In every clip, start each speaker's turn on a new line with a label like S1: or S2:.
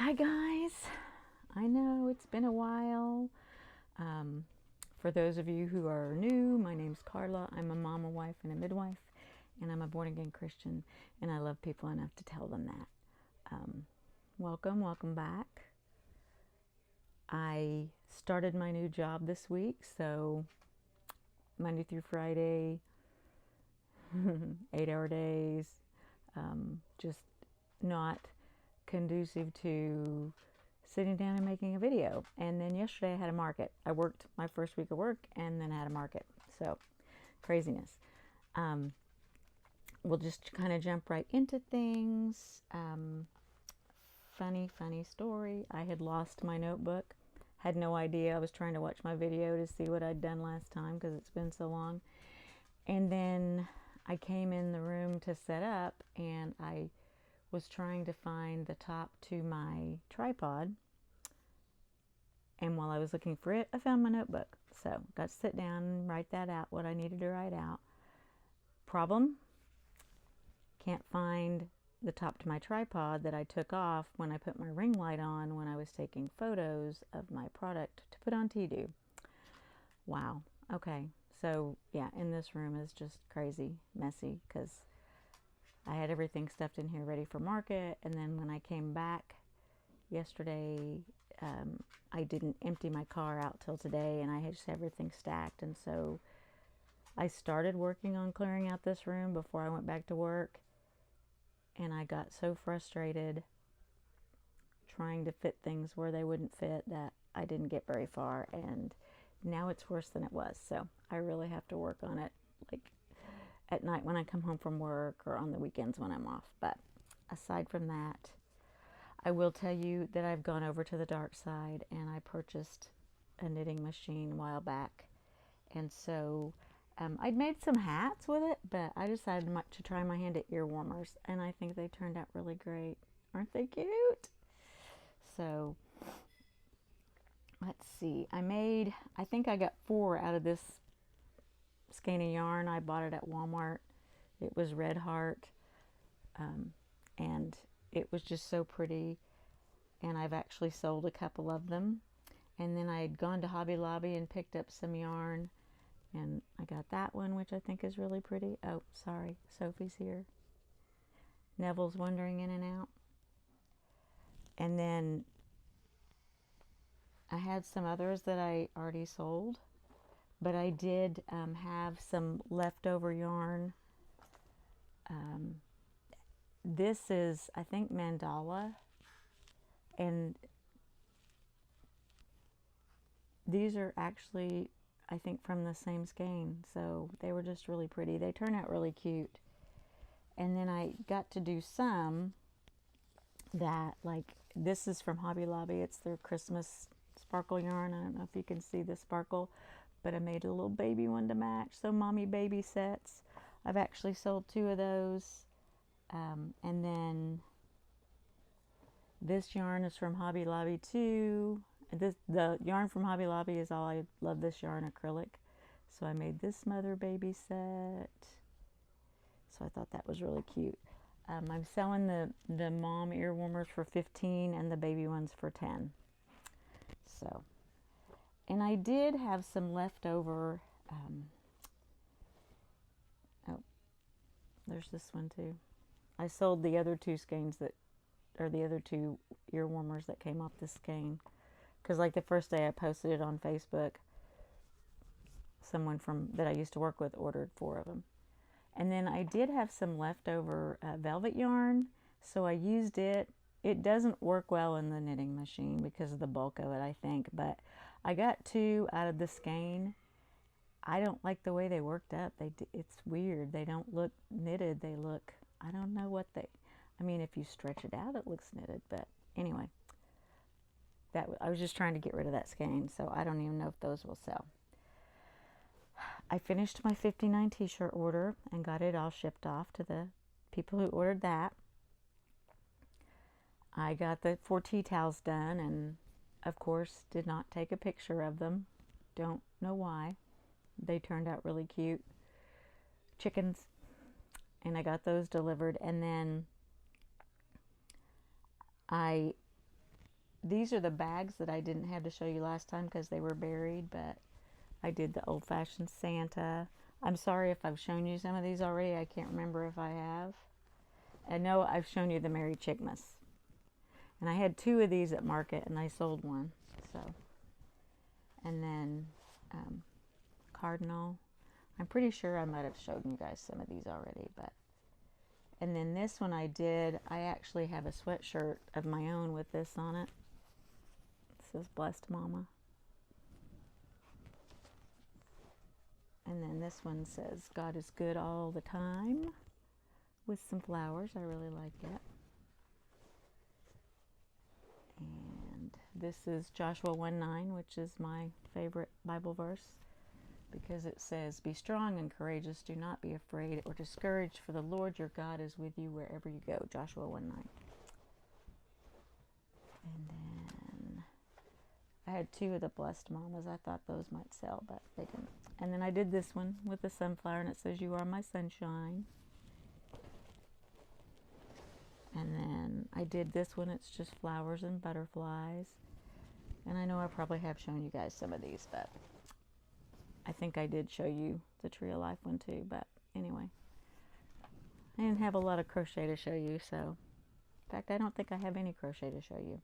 S1: Hi guys, I know it's been a while. Um, for those of you who are new, my name's Carla. I'm a mom, a wife, and a midwife, and I'm a born again Christian, and I love people enough to tell them that. Um, welcome back. I started my new job this week, so Monday through Friday, 8-hour days, just not conducive to sitting down and making a video. And then yesterday I had a market. I worked my first week of work and then I had a market. So craziness. We'll just kind of jump right into things. Funny story. I had lost my notebook. Had no idea. I was trying to watch my video to see what I'd done last time because it's been so long. And then I came in the room to set up and I was trying to find the top to my tripod. And while I was looking for it, I found my notebook. So got to sit down and write that out, what I needed to write out. Problem, can't find the top to my tripod that I took off when I put my ring light on when I was taking photos of my product to put on T-Do. Wow. Okay. So yeah, in this room is just crazy, messy, because I had everything stuffed in here ready for market. And then when I came back yesterday, I didn't empty my car out till today, and I had just everything stacked. And so I started working on clearing out this room before I went back to work, and I got so frustrated trying to fit things where they wouldn't fit that I didn't get very far, and now it's worse than it was. So I really have to work on it, like at night when I come home from work or on the weekends when I'm off. But aside from that, I will tell you that I've gone over to the dark side and I purchased a knitting machine a while back. And so I'd made some hats with it, but I decided to try my hand at ear warmers, and I think they turned out really great. Aren't they cute? So let's see. I think I got 4 out of this skein of yarn. I bought it at Walmart. It was Red Heart, and it was just so pretty, and I've actually sold a couple of them. And then I had gone to Hobby Lobby and picked up some yarn, and I got that one, which I think is really pretty. Oh, sorry, Sophie's here. Neville's wandering in and out. And then I had some others that I already sold, but I did have some leftover yarn. This is, I think, mandala, and these are actually, I think, from the same skein, so they were just really pretty. They turn out really cute. And then I got to do some that, like, this is from Hobby Lobby. It's their Christmas sparkle yarn. I don't know if you can see the sparkle, but I made a little baby one to match. So mommy baby sets. I've actually sold 2 of those. And then this yarn is from Hobby Lobby too. The yarn from Hobby Lobby is all I love. This yarn, acrylic. So I made this mother baby set. So I thought that was really cute. I'm selling the mom ear warmers for $15 and the baby ones for $10. So, and I did have some leftover. Oh, there's this one too. I sold the other 2 skeins that, or the other 2 ear warmers that came off this skein, because like the first day I posted it on Facebook, someone from that I used to work with ordered 4 of them. And then I did have some leftover velvet yarn, so I used it. It doesn't work well in the knitting machine because of the bulk of it, I think, but I got 2 out of the skein. I don't like the way they worked up. It's weird. They don't look knitted. They look, I don't know what I mean, if you stretch it out, it looks knitted, but anyway, I was just trying to get rid of that skein, so I don't even know if those will sell. I finished my 59 t-shirt order and got it all shipped off to the people who ordered that. I got the 4 tea towels done, and of course did not take a picture of them. Don't know why. They turned out really cute. Chickens. And I got those delivered, and then I these are the bags that I didn't have to show you last time because they were buried, but I did the old-fashioned Santa. I'm sorry if I've shown you some of these already. I can't remember if I have. I know I've shown you the Merry Chickmas. And I had 2 of these at market, and I sold one. So, and then Cardinal. I'm pretty sure I might have showed you guys some of these already, but. And then this one I actually have a sweatshirt of my own with this on it. It says Blessed Mama. And then this one says God is good all the time with some flowers. I really like it. And this is Joshua 1:9, which is my favorite Bible verse, because it says, be strong and courageous, do not be afraid or discouraged, for the Lord your God is with you wherever you go. Joshua 1:9. And then I had 2 of the Blessed Mamas. I thought those might sell, but they didn't. And then I did this one with the sunflower, and it says, you are my sunshine. And then I did this one. It's just flowers and butterflies. And I know I probably have shown you guys some of these, but I think I did show you the Tree of Life one too. But anyway, I didn't have a lot of crochet to show you. So, in fact, I don't think I have any crochet to show you.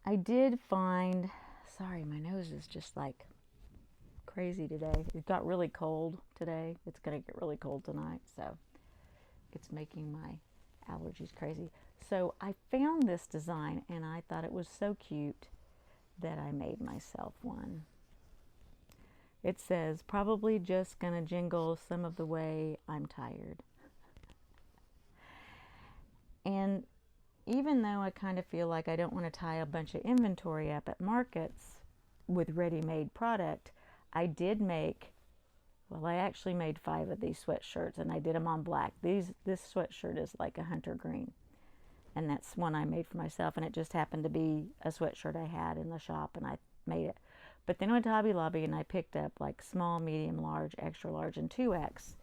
S1: I did find, sorry, my nose is just like crazy today. It got really cold today. It's going to get really cold tonight. So it's making my allergies crazy. So I found this design and I thought it was so cute that I made myself one. It says, probably just gonna jingle some of the way I'm tired. And even though I kind of feel like I don't want to tie a bunch of inventory up at markets with ready-made product, I did make, well, I actually made 5 of these sweatshirts, and I did them on black. This sweatshirt is like a hunter green, and that's one I made for myself, and it just happened to be a sweatshirt I had in the shop, and I made it. But then I went to Hobby Lobby, and I picked up like small, medium, large, extra large, and 2X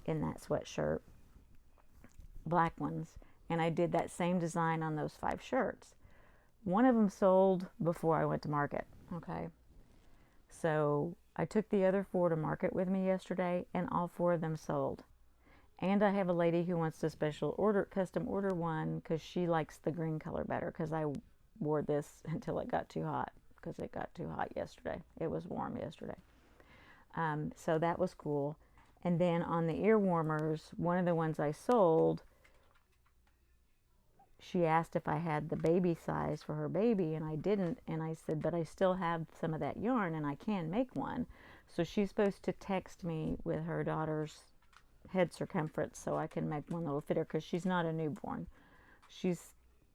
S1: in that sweatshirt, black ones, and I did that same design on those 5 shirts. One of them sold before I went to market, okay? So I took the other 4 to market with me yesterday, and all 4 of them sold. And I have a lady who wants to custom order one because she likes the green color better, because I wore this until it got too hot, because it got too hot yesterday. It was warm yesterday. So that was cool. And then on the ear warmers, one of the ones I sold, she asked if I had the baby size for her baby, and I didn't. And I said, but I still have some of that yarn, and I can make one. So she's supposed to text me with her daughter's head circumference so I can make one that'll fit her, because she's not a newborn. She's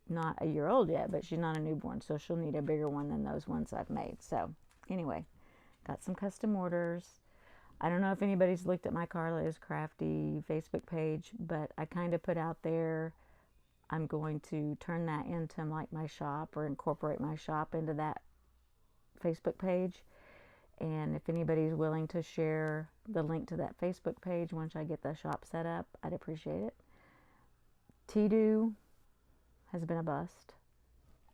S1: not a year old yet, but she's not a newborn, so she'll need a bigger one than those ones I've made. So anyway, got some custom orders. I don't know if anybody's looked at my Carla is Crafty Facebook page, but I kind of put out there, I'm going to turn that into like my shop, or incorporate my shop into that Facebook page. And if anybody's willing to share the link to that Facebook page once I get the shop set up, I'd appreciate it. T-Do has been a bust.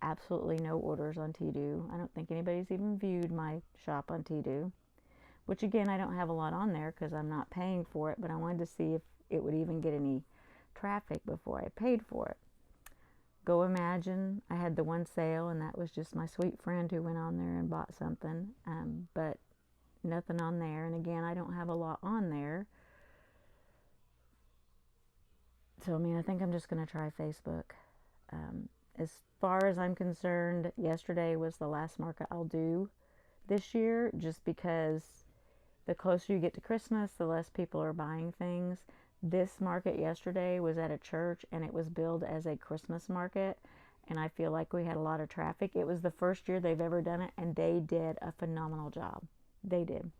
S1: Absolutely no orders on T-Do. I don't think anybody's even viewed my shop on T-Do, which again, I don't have a lot on there because I'm not paying for it, but I wanted to see if it would even get any traffic before I paid for it. Go Imagine, I had the one sale, and that was just my sweet friend who went on there and bought something, but nothing on there. And again, I don't have a lot on there. So, I mean, I think I'm just going to try Facebook. As far as I'm concerned, yesterday was the last market I'll do this year, just because the closer you get to Christmas, the less people are buying things. This market yesterday was at a church, and it was billed as a Christmas market, and I feel like we had a lot of traffic. It was the first year they've ever done it, and they did a phenomenal job. They did.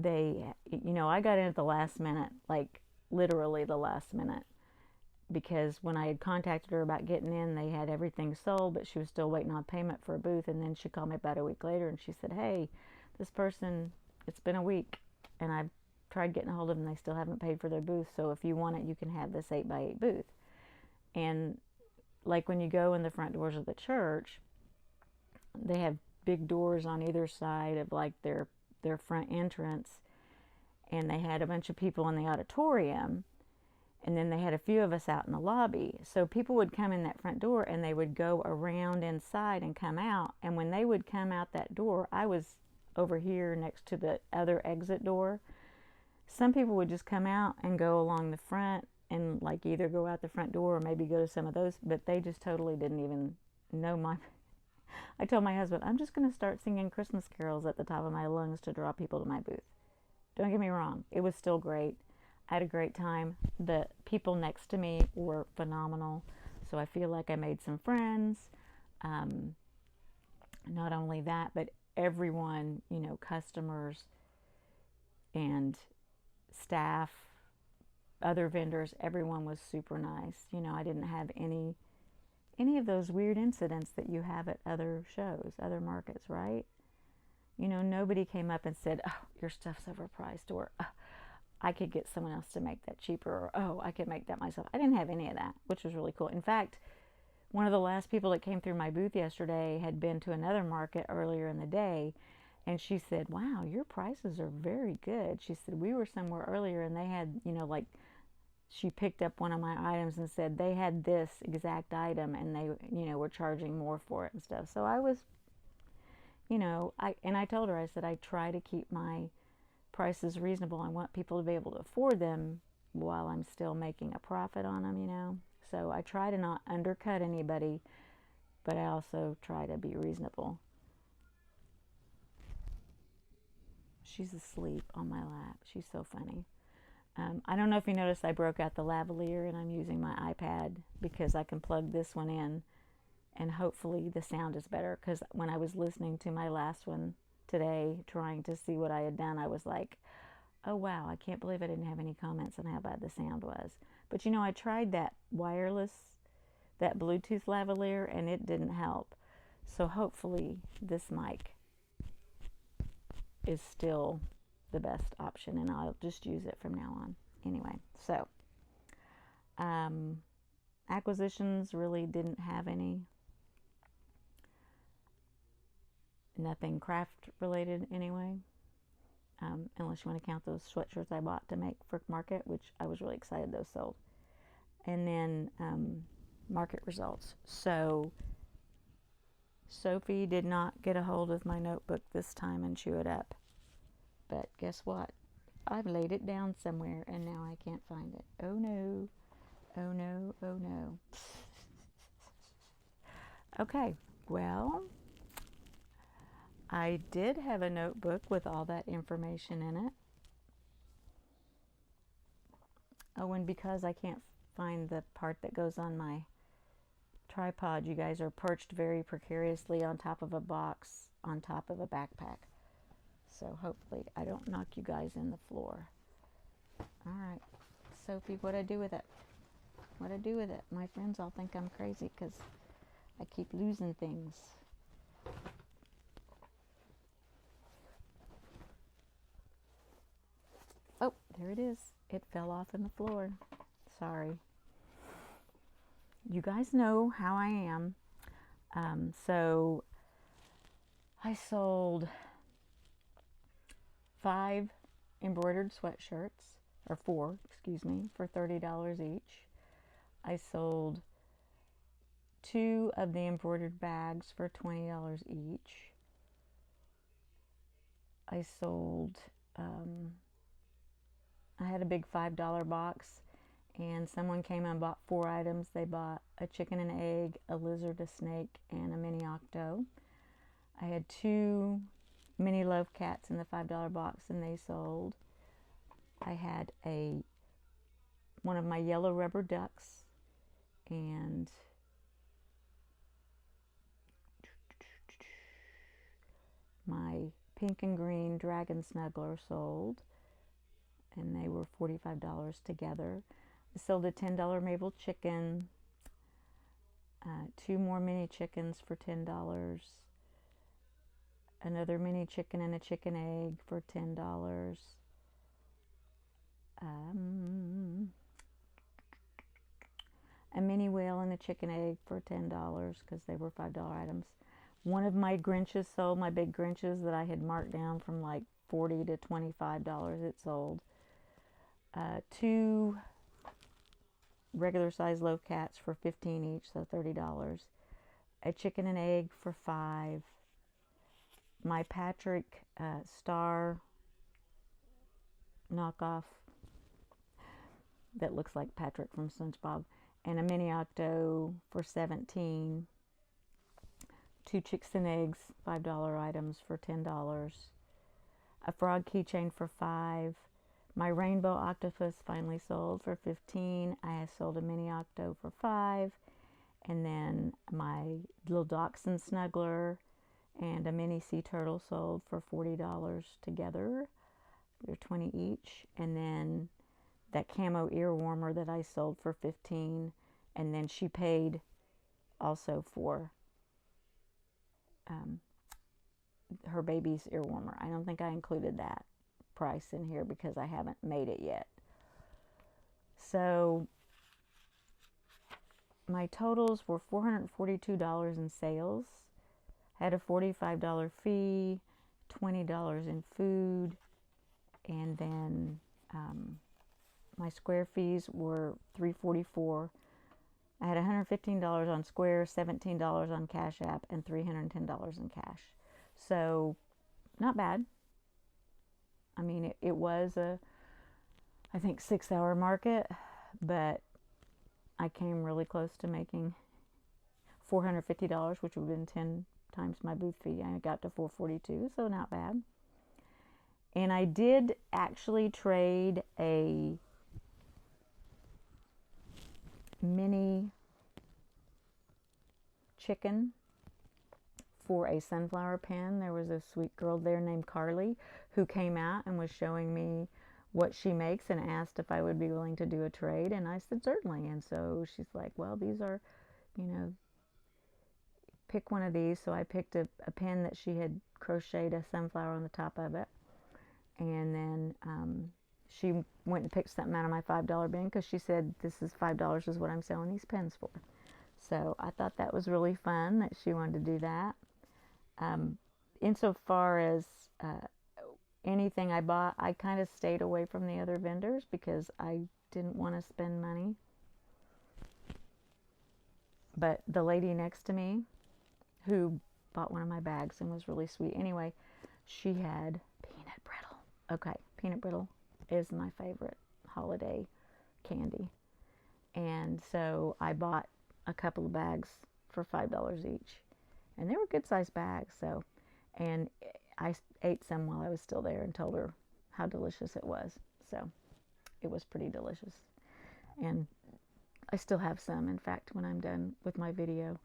S1: I got in at the last minute, like literally the last minute, because when I had contacted her about getting in, they had everything sold, but she was still waiting on payment for a booth. And then she called me about a week later, and she said, hey, this person, it's been a week, and I've tried getting a hold of them, they still haven't paid for their booth, so if you want it, you can have this 8x8 booth. And like when you go in the front doors of the church, they have big doors on either side of like their front entrance, and they had a bunch of people in the auditorium, and then they had a few of us out in the lobby. So people would come in that front door and they would go around inside and come out, and when they would come out that door, I was over here next to the other exit door. Some people would just come out and go along the front and like either go out the front door or maybe go to some of those, but they just totally didn't even know my I told my husband, I'm just going to start singing Christmas carols at the top of my lungs to draw people to my booth. Don't get me wrong, it was still great. I had a great time. The people next to me were phenomenal, so I feel like I made some friends. Not only that, but everyone, you know, customers and staff, other vendors, everyone was super nice. You know, I didn't have any of those weird incidents that you have at other shows, other markets, right? You know, nobody came up and said, oh, your stuff's overpriced, or oh, I could get someone else to make that cheaper, or oh, I could make that myself. I didn't have any of that, which was really cool. In fact, one of the last people that came through my booth yesterday had been to another market earlier in the day, and she said, wow, your prices are very good. She said, we were somewhere earlier and they had, you know, like, she picked up one of my items and said they had this exact item and they, you know, were charging more for it and stuff. So I was, you know, I told her, I said, I try to keep my prices reasonable. I want people to be able to afford them while I'm still making a profit on them, you know. So I try to not undercut anybody, but I also try to be reasonable. She's asleep on my lap. She's so funny. I don't know if you noticed I broke out the lavalier and I'm using my iPad because I can plug this one in and hopefully the sound is better, because when I was listening to my last one today trying to see what I had done, I was like, oh wow, I can't believe I didn't have any comments on how bad the sound was. But you know, I tried that wireless, that Bluetooth lavalier, and it didn't help. So hopefully this mic is still the best option and I'll just use it from now on. Anyway, so acquisitions really didn't have any. Nothing craft related anyway, unless you want to count those sweatshirts I bought to make for market, which I was really excited those sold. And then market results. So Sophie did not get a hold of my notebook this time and chew it up. But guess what? I've laid it down somewhere and now I can't find it. Oh no. Oh no. Oh no. Okay, well, I did have a notebook with all that information in it. Oh, and because I can't find the part that goes on my tripod, you guys are perched very precariously on top of a box on top of a backpack. So hopefully I don't knock you guys in the floor. All right, Sophie, what'd I do with it? What'd I do with it? My friends all think I'm crazy because I keep losing things. Oh, there it is. It fell off in the floor. Sorry. You guys know how I am. So I sold 5 embroidered sweatshirts, or 4, excuse me, for $30 each. I sold 2 of the embroidered bags for $20 each. I sold, I had a big $5 box, and someone came and bought 4 items. They bought a chicken and egg, a lizard, a snake, and a mini octo. I had 2 mini love cats in the $5 box, and they sold. I had one of my yellow rubber ducks, and my pink and green dragon snuggler sold, and they were $45 together. I sold a $10 maple chicken, 2 more mini chickens for $10, another mini chicken and a chicken egg for $10. a mini whale and a chicken egg for $10 because they were $5 items. One of my Grinches sold, my big Grinches that I had marked down from like $40 to $25, it sold. 2 regular size loaf cats for $15 each, so $30. A chicken and egg for $5. My Patrick Star knockoff that looks like Patrick from SpongeBob, and a mini octo for $17. 2 chicks and eggs, $5 items for $10. A frog keychain for $5. My rainbow octopus finally sold for $15. I have sold a mini octo for $5. And then my little dachshund snuggler and a mini sea turtle sold for $40 together. They're $20 each. And then that camo ear warmer that I sold for $15. And then she paid also for her baby's ear warmer. I don't think I included that price in here because I haven't made it yet. So my totals were $442 in sales. I had a $45 fee, $20 in food, and then my Square fees were $344. I had $115 on Square, $17 on Cash App, and $310 in cash. So, not bad. I mean, it was a, I think, 6-hour market, but I came really close to making $450, which would have been 10 times my booth fee. I got to $442, so not bad. And I did actually trade a mini chicken for a sunflower pen. There was a sweet girl there named Carly who came out and was showing me what she makes and asked if I would be willing to do a trade, and I said certainly. And so she's like, well, these are, pick one of these. So I picked a pen that she had crocheted a sunflower on the top of it, and then she went and picked something out of my $5 bin because she said this is $5 is what I'm selling these pens for. So I thought that was really fun that she wanted to do that. Insofar as anything I bought, I kind of stayed away from the other vendors because I didn't want to spend money. But the lady next to me who bought one of my bags and was really sweet. Anyway, she had peanut brittle. Okay, peanut brittle is my favorite holiday candy. And so I bought a couple of bags for $5 each. And they were good sized bags, so. And I ate some while I was still there and told her how delicious it was. So it was pretty delicious. And I still have some. In fact, when I'm done with my video,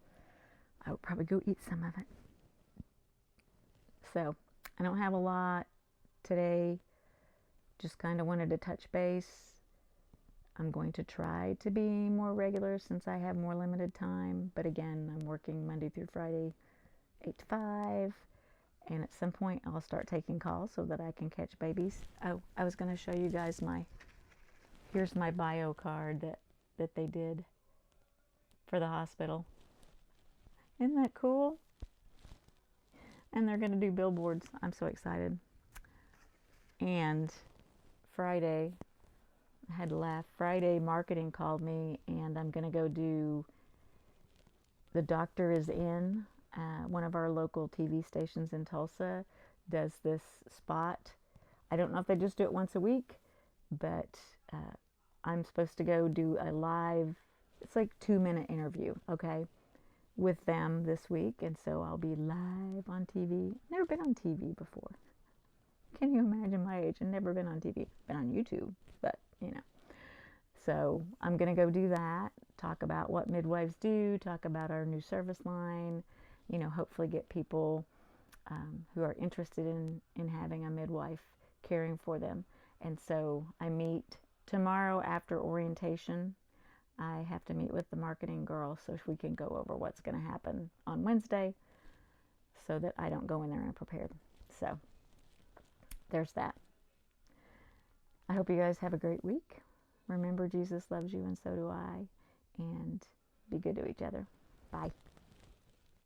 S1: I will probably go eat some of it. So I don't have a lot today. Just kind of wanted to touch base. I'm going to try to be more regular since I have more limited time. But again, I'm working Monday through Friday, 8 to 5. And at some point, I'll start taking calls so that I can catch babies. Oh, I was going to show you guys here's my bio card that they did for the hospital. Isn't that cool? And they're going to do billboards. I'm so excited. And Friday, I had to laugh. Friday, marketing called me, and I'm going to go do The Doctor Is In. One of our local TV stations in Tulsa does this spot. I don't know if they just do it once a week, but I'm supposed to go do a live, it's like 2-minute interview, okay, with them this week. And so I'll be live on TV. Never been on TV before. Can you imagine my age? I've never been on TV. Been on YouTube, but So I'm going to go do that, talk about what midwives do, talk about our new service line, hopefully get people who are interested in having a midwife caring for them. And so I meet tomorrow after orientation. I have to meet with the marketing girl so we can go over what's going to happen on Wednesday so that I don't go in there unprepared. So there's that. I hope you guys have a great week. Remember, Jesus loves you and so do I. and be good to each other. Bye.